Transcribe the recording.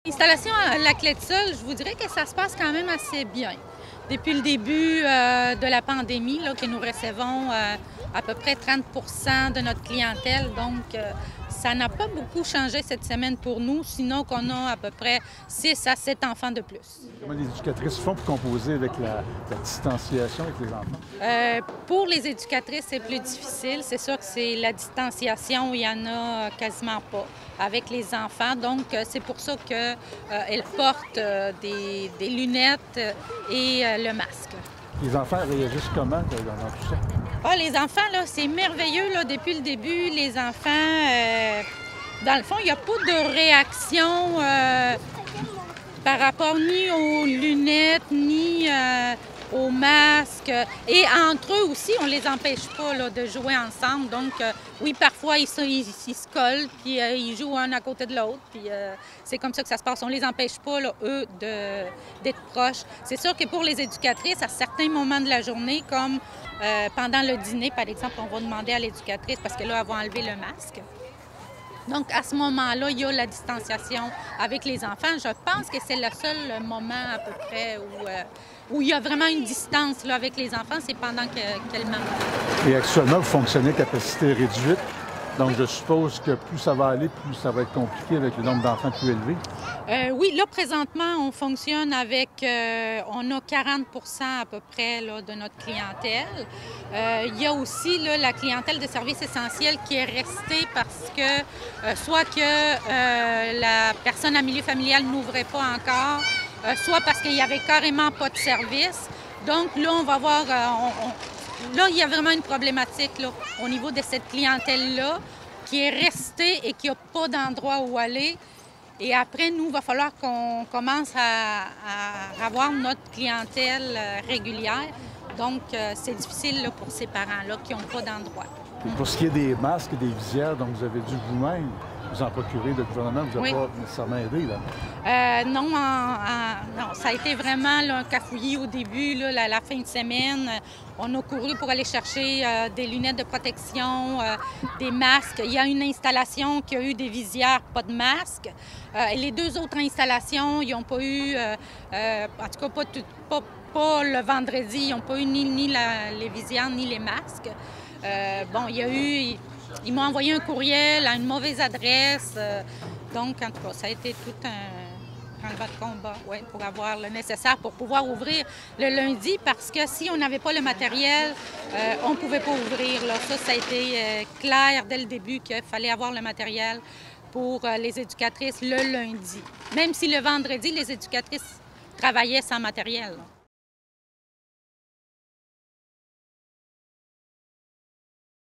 L'installation à la Clé de Sol, je vous dirais que ça se passe quand même assez bien. Depuis le début de la pandémie, là, que nous recevons à peu près 30 de notre clientèle, donc ça n'a pas beaucoup changé cette semaine pour nous, sinon qu'on a à peu près 6 à 7 enfants de plus. Comment les éducatrices font pour composer avec la distanciation avec les enfants? Pour les éducatrices, c'est plus difficile. C'est sûr que c'est la distanciation, il n'y en a quasiment pas avec les enfants. Donc, c'est pour ça qu'elles portent des lunettes et le masque. Les enfants réagissent comment dans tout ça? Ah, les enfants, là, c'est merveilleux. Là, depuis le début, les enfants, dans le fond, il n'y a pas de réaction par rapport ni aux lunettes, ni aux masques. Et entre eux aussi, on ne les empêche pas là, de jouer ensemble. Donc, oui, parfois, ils se collent, puis ils jouent un à côté de l'autre. Puis c'est comme ça que ça se passe. On ne les empêche pas, là, eux, d'être proches. C'est sûr que pour les éducatrices, à certains moments de la journée, comme pendant le dîner, par exemple, on va demander à l'éducatrice, parce que là, elle va enlever le masque. Donc, à ce moment-là, il y a la distanciation avec les enfants. Je pense que c'est le seul moment à peu près où il y a vraiment une distance là, avec les enfants, c'est pendant qu'elle mange. Et actuellement, vous fonctionnez à capacité réduite. Donc, je suppose que plus ça va aller, plus ça va être compliqué avec le nombre d'enfants plus élevé. Oui, là, présentement, on fonctionne avec, on a 40 à peu près là, de notre clientèle. Il y a aussi là, la clientèle de services essentiels qui est restée parce que, soit que la personne à milieu familial n'ouvrait pas encore, soit parce qu'il n'y avait carrément pas de service. Donc là, on va voir, là, il y a vraiment une problématique là, au niveau de cette clientèle-là qui est restée et qui n'a pas d'endroit où aller. Et après, nous, il va falloir qu'on commence à avoir notre clientèle régulière. Donc, c'est difficile là, pour ces parents-là qui n'ont pas d'endroit. Pour ce qui est des masques et des visières, donc vous avez dû vous-même vous en procurer, le gouvernement ne vous a pas nécessairement aidé, là? Non, non, ça a été vraiment là, un cafouillis au début, là, la fin de semaine. On a couru pour aller chercher des lunettes de protection, des masques. Il y a une installation qui a eu des visières, pas de masques. Et les deux autres installations, ils n'ont pas eu, en tout cas pas le vendredi, ils n'ont pas eu ni les visières ni les masques. Bon, il y a eu... Ils m'ont envoyé un courriel à une mauvaise adresse. Donc, en tout cas, ça a été tout un bas de combat pour avoir le nécessaire pour pouvoir ouvrir le lundi parce que si on n'avait pas le matériel, on ne pouvait pas ouvrir. Là. Ça a été clair dès le début qu'il fallait avoir le matériel pour les éducatrices le lundi. Même si le vendredi, les éducatrices travaillaient sans matériel. Là.